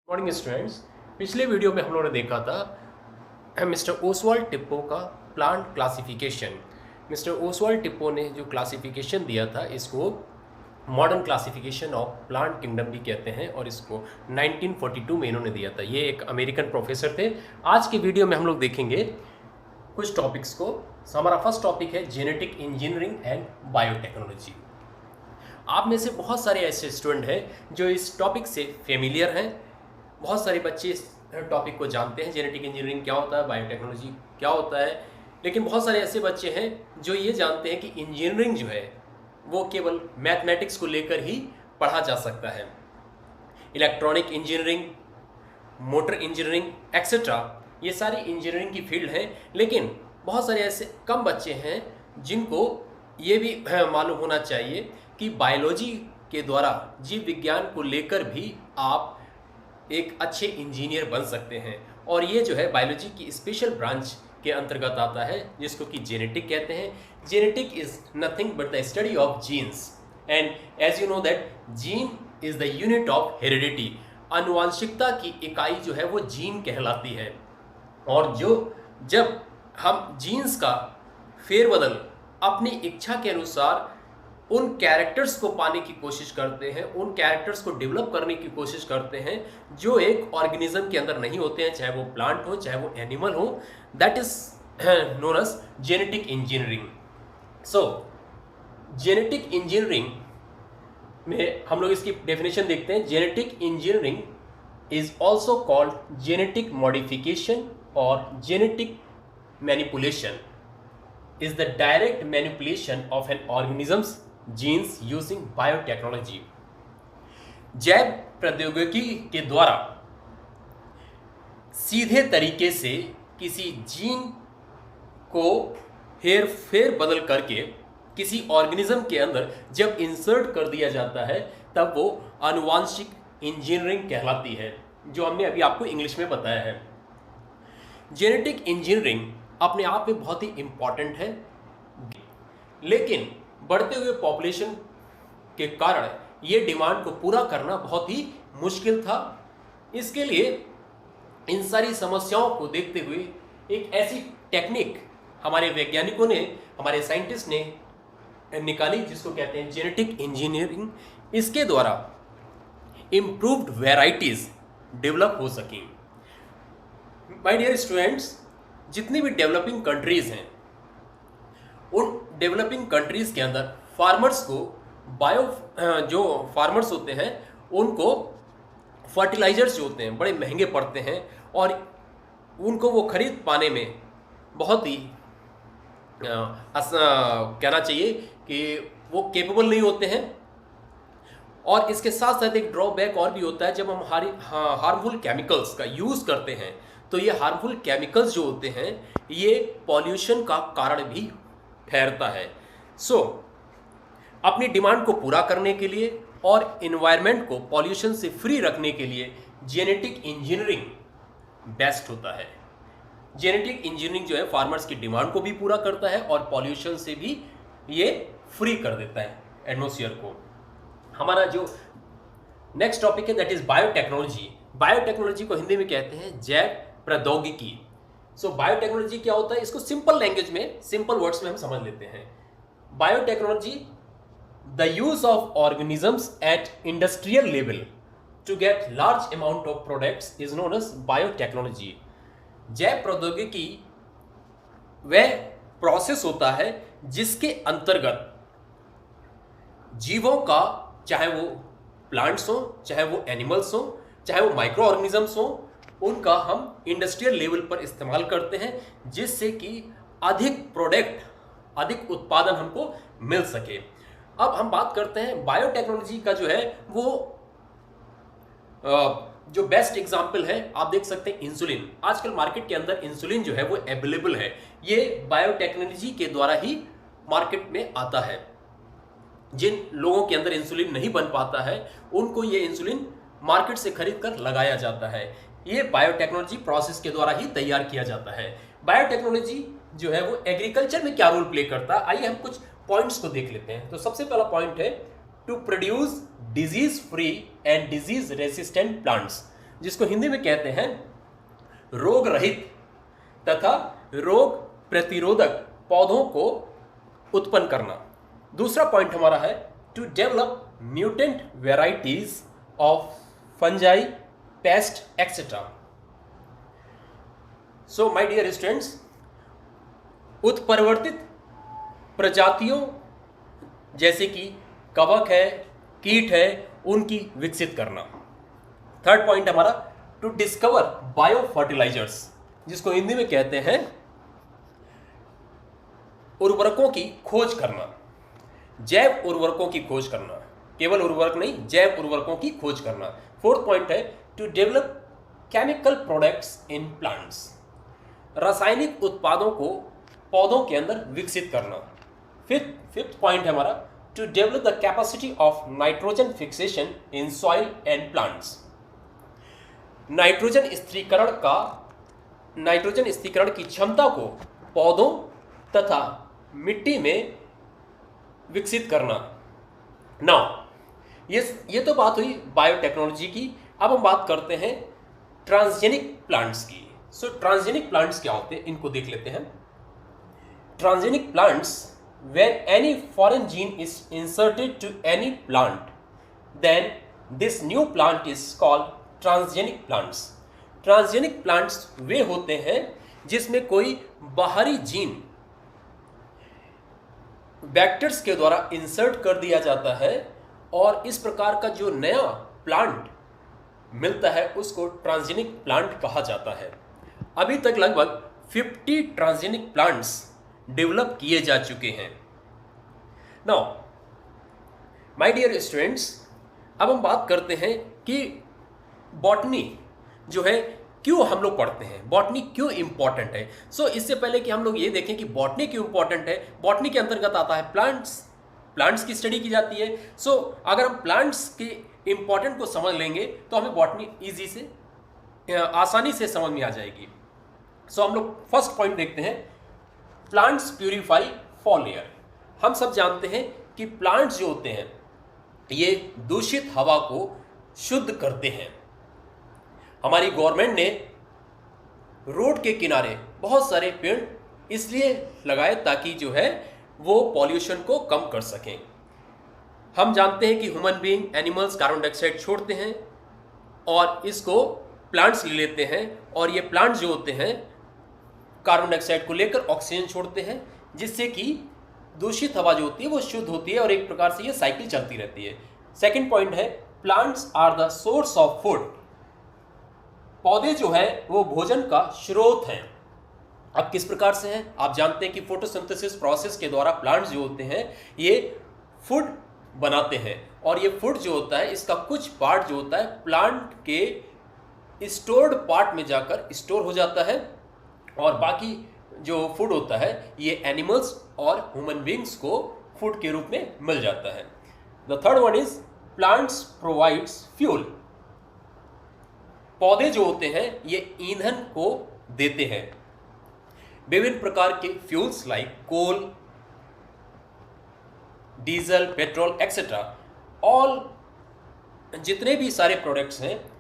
Morning students. पिछले video में हम लोगों ने देखा था मिस्टर ओसवाल्ड टिप्पो का प्लांट क्लासिफिकेशन। मिस्टर ओसवाल्ड टिप्पो ने जो क्लासिफिकेशन दिया था इसको modern classification of plant kingdom भी कहते हैं और इसको 1942 में इन्होंने दिया था। ये एक अमेरिकन प्रोफेसर थे। आज के वीडियो में हम लोग देखेंगे कुछ टॉपिक्स को। हमारा फर्स्ट टॉपिक है जेनेटिक इंजीनियरिंग एंड बायोटेक्नोलॉजी। आप में से बहुत सारे ऐसे स्टूडेंट हैं जो इस टॉपिक से फेमिलियर हैं। बहुत सारे बच्चे इस टॉपिक को जानते हैं, जेनेटिक इंजीनियरिंग क्या होता है, बायोटेक्नोलॉजी क्या होता है। लेकिन बहुत सारे ऐसे बच्चे हैं जो ये जानते हैं कि इंजीनियरिंग जो है वो केवल मैथमेटिक्स को लेकर ही पढ़ा जा सकता है। Electronic engineering, motor engineering etcetera, ये सारी इंजीनियरिंग की फील्ड है। लेकिन बहुत सारे ऐसे कम बच्चे हैं जिनको ये भी मालूम होना चाहिए कि बायोलॉजी के द्वारा जीव विज्ञान को लेकर भी आप एक अच्छे इंजीनियर बन सकते हैं। और ये जो है बायोलॉजी की स्पेशल ब्रांच के अंतर्गत आता है जिसको कि जेनेटिक कहते हैं। Genetic is nothing but the study of genes and as you know that gene is the unit of heredity. आनुवांशिकता की इकाई जो है वो जीन कहलाती है। और जब हम जीन्स का फेरबदल अपनी इच्छा के अनुसार उन कैरेक्टर्स को पाने की कोशिश करते हैं, उन कैरेक्टर्स को डेवलप करने की कोशिश करते हैं जो एक ऑर्गेनिज्म के अंदर नहीं होते हैं, चाहे वो प्लांट हो चाहे वो एनिमल हो, that is known as genetic engineering. So genetic engineering में हम लोग इसकी डेफिनेशन देखते हैं। Genetic engineering is also called genetic modification और genetic manipulation is the direct manipulation of an organism's genes using biotechnology। जैव प्रौद्योगिकी के द्वारा सीधे तरीके से किसी जीन को हेर फेर बदल करके किसी ऑर्गेनिज्म के अंदर जब इंसर्ट कर दिया जाता है तब वो आनुवांशिक इंजीनियरिंग कहलाती है, जो हमने अभी आपको इंग्लिश में बताया है। जेनेटिक इंजीनियरिंग अपने आप में बहुत ही इंपॉर्टेंट है, लेकिन बढ़ते हुए पॉपुलेशन के कारण ये डिमांड को पूरा करना बहुत ही मुश्किल था। इसके लिए इन सारी समस्याओं को देखते हुए एक ऐसी टेक्निक हमारे वैज्ञानिकों ने, हमारे साइंटिस्ट ने निकाली जिसको कहते हैं जेनेटिक इंजीनियरिंग। इसके द्वारा इम्प्रूव्ड वैराइटीज डेवलप हो सकें। माय डियर स्टूडेंट्स, जितनी भी डेवलपिंग कंट्रीज हैं उन डेवलपिंग कंट्रीज के अंदर फार्मर्स को जो फार्मर्स होते हैं उनको फर्टिलाइजर्स जो होते हैं बड़े महंगे पड़ते हैं और उनको वो खरीद पाने में बहुत ही कहना चाहिए कि वो केपेबल नहीं होते हैं। और इसके साथ साथ एक ड्रॉबैक और भी होता है, जब हम हार्मफुल केमिकल्स का यूज़ करते हैं तो ये हार्मफुल केमिकल्स जो होते हैं ये पॉल्यूशन का कारण भी ठहरता है। अपनी डिमांड को पूरा करने के लिए और इन्वायरमेंट को पॉल्यूशन से फ्री रखने के लिए जेनेटिक इंजीनियरिंग बेस्ट होता है। जेनेटिक इंजीनियरिंग जो है फार्मर्स की डिमांड को भी पूरा करता है और पॉल्यूशन से भी ये फ्री कर देता है एटमॉस्फेयर को। हमारा जो नेक्स्ट टॉपिक है दैट इज बायोटेक्नोलॉजी। बायोटेक्नोलॉजी को हिंदी में कहते हैं जैव प्रौद्योगिकी। बायोटेक्नोलॉजी क्या होता है, इसको सिंपल लैंग्वेज में, सिंपल वर्ड्स में हम समझ लेते हैं। Biotechnology the use of organisms at industrial level to get large amount of products is known as biotechnology. जैव प्रौद्योगिकी वह प्रोसेस होता है जिसके अंतर्गत जीवों का, चाहे वो प्लांट्स हो, चाहे वो एनिमल्स हो, चाहे वो माइक्रो ऑर्गेनिजम्स हो, उनका हम इंडस्ट्रियल लेवल पर इस्तेमाल करते हैं जिससे कि अधिक प्रोडक्ट, अधिक उत्पादन हमको मिल सके। अब हम बात करते हैं बायोटेक्नोलॉजी का जो है वो जो बेस्ट एग्जांपल है, आप देख सकते हैं इंसुलिन। आजकल मार्केट के अंदर इंसुलिन जो है वो अवेलेबल है, ये बायोटेक्नोलॉजी के द्वारा ही मार्केट में आता है। जिन लोगों के अंदर इंसुलिन नहीं बन पाता है उनको ये इंसुलिन मार्केट से खरीद कर लगाया जाता है। ये बायोटेक्नोलॉजी प्रोसेस के द्वारा ही तैयार किया जाता है। बायोटेक्नोलॉजी जो है वो एग्रीकल्चर में क्या रोल प्ले करता है, आइए हम कुछ पॉइंट्स को देख लेते हैं। तो सबसे पहला पॉइंट है to produce disease free and disease resistant plants. जिसको हिंदी में कहते हैं रोग रहित तथा रोग प्रतिरोधक पौधों को उत्पन्न करना। दूसरा पॉइंट हमारा है to develop mutant varieties of fungi, pest etcetera. So my dear students, उत्परिवर्तित प्रजातियों जैसे कि कवक है, कीट है, उनकी विकसित करना। थर्ड पॉइंट हमारा टू डिस्कवर बायो फर्टिलाइजर्स, जिसको हिंदी में कहते हैं उर्वरकों की खोज करना, जैव उर्वरकों की खोज करना, केवल उर्वरक नहीं, जैव उर्वरकों की खोज करना। फोर्थ पॉइंट है to develop chemical products in plants, रासायनिक उत्पादों को पौधों के अंदर विकसित करना। फिफ्थ पॉइंट है हमारा to develop the capacity of nitrogen fixation in soil and plants, nitrogen स्थिरीकरण की क्षमता को पौधों तथा मिट्टी में विकसित करना। नाउ ये तो बात हुई बायोटेक्नोलॉजी की। अब हम बात करते हैं ट्रांसजेनिक प्लांट्स की। सो ट्रांसजेनिक प्लांट्स क्या होते हैं, इनको देख लेते हैं। Transgenic plants, when any foreign gene is inserted to any plant, then this new plant is called transgenic plants. Transgenic plants वे होते हैं जिसमें कोई बाहरी जीन वेक्टर्स के द्वारा इंसर्ट कर दिया जाता है और इस प्रकार का जो नया प्लांट मिलता है उसको ट्रांसजेनिक प्लांट कहा जाता है। अभी तक लगभग 50 ट्रांसजेनिक प्लांट्स डेवलप किए जा चुके हैं। नाउ माय डियर स्टूडेंट्स, अब हम बात करते हैं कि बॉटनी जो है क्यों हम लोग पढ़ते हैं, बॉटनी क्यों इंपॉर्टेंट है। सो इससे पहले कि हम लोग ये देखें कि बॉटनी क्यों इंपॉर्टेंट है, बॉटनी के अंतर्गत आता है प्लांट्स की स्टडी की जाती है। सो अगर हम प्लांट्स के इंपॉर्टेंट को समझ लेंगे तो हमें बॉटनी इजी से आसानी से समझ में आ जाएगी। सो हम लोग फर्स्ट पॉइंट देखते हैं, प्लांट्स प्यूरिफाई फॉल एयर। हम सब जानते हैं कि प्लांट्स जो होते हैं ये दूषित हवा को शुद्ध करते हैं। हमारी गवर्नमेंट ने रोड के किनारे बहुत सारे पेड़ इसलिए लगाए ताकि जो है वो पॉल्यूशन को कम कर सकें। हम जानते हैं कि human being, animals carbon dioxide छोड़ते हैं और इसको प्लांट्स ले लेते हैं और ये प्लांट्स जो होते हैं कार्बन डाइऑक्साइड को लेकर ऑक्सीजन छोड़ते हैं, जिससे कि दूषित हवा जो होती है वो शुद्ध होती है और एक प्रकार से ये साइकिल चलती रहती है। सेकंड पॉइंट है plants are the source of food. पौधे जो है वो भोजन का स्रोत हैं। अब किस प्रकार से हैं, आप जानते हैं कि फोटोसिंथेसिस प्रोसेस के द्वारा प्लांट्स जो होते हैं ये फूड बनाते हैं और ये फूड जो होता है इसका कुछ पार्ट जो होता है प्लांट के स्टोर्ड पार्ट में जाकर स्टोर हो जाता है और बाकी जो फूड होता है ये एनिमल्स और ह्यूमन बींग्स को फूड के रूप में मिल जाता है। The third one is plants provides fuel. पौधे जो होते हैं ये ईंधन को देते हैं। विभिन्न प्रकार के fuels like coal, diesel, petrol etcetera, all जितने भी सारे प्रोडक्ट्स हैं,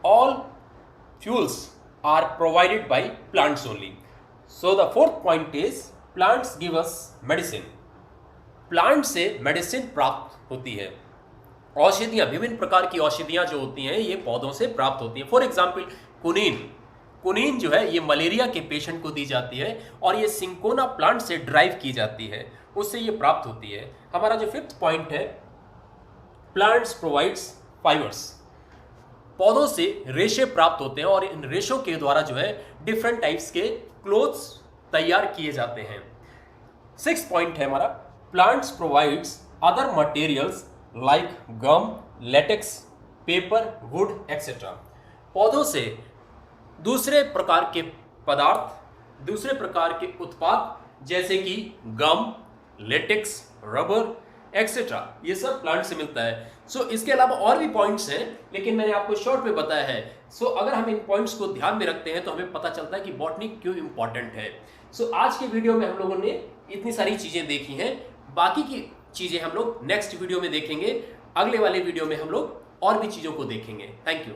all fuels are provided by plants only. So the fourth point is plants give us medicine. Plant से मेडिसिन प्राप्त होती है। औषधियाँ, विभिन्न प्रकार की औषधियाँ जो होती हैं ये पौधों से प्राप्त होती हैं। फॉर एग्जाम्पल कुनीन जो है ये मलेरिया के पेशेंट को दी जाती है और ये सिंकोना प्लांट से ड्राइव की जाती है, उससे ये प्राप्त होती है। हमारा जो फिफ्थ पॉइंट है प्लांट्स प्रोवाइड्स फाइबर्स। पौधों से रेशे प्राप्त होते हैं और इन रेशों के द्वारा जो है डिफरेंट टाइप्स के क्लोथ्स तैयार किए जाते हैं। सिक्स्थ पॉइंट है हमारा plants provides other materials like gum, latex, paper, wood etcetera. पौधों से दूसरे प्रकार के पदार्थ, दूसरे प्रकार के उत्पाद जैसे कि गम, लेटेक्स, रबर एक्सेट्रा ये सब प्लांट से मिलता है। सो इसके अलावा और भी पॉइंट्स हैं लेकिन मैंने आपको शॉर्ट में बताया है। सो अगर हम इन पॉइंट्स को ध्यान में रखते हैं तो हमें पता चलता है कि बॉटनी क्यों इंपॉर्टेंट है। सो आज के वीडियो में हम लोगों ने इतनी सारी चीज़ें देखी हैं, बाकी की चीज़ें हम लोग नेक्स्ट वीडियो में देखेंगे। अगले वाले वीडियो में हम लोग और भी चीज़ों को देखेंगे। Thank you.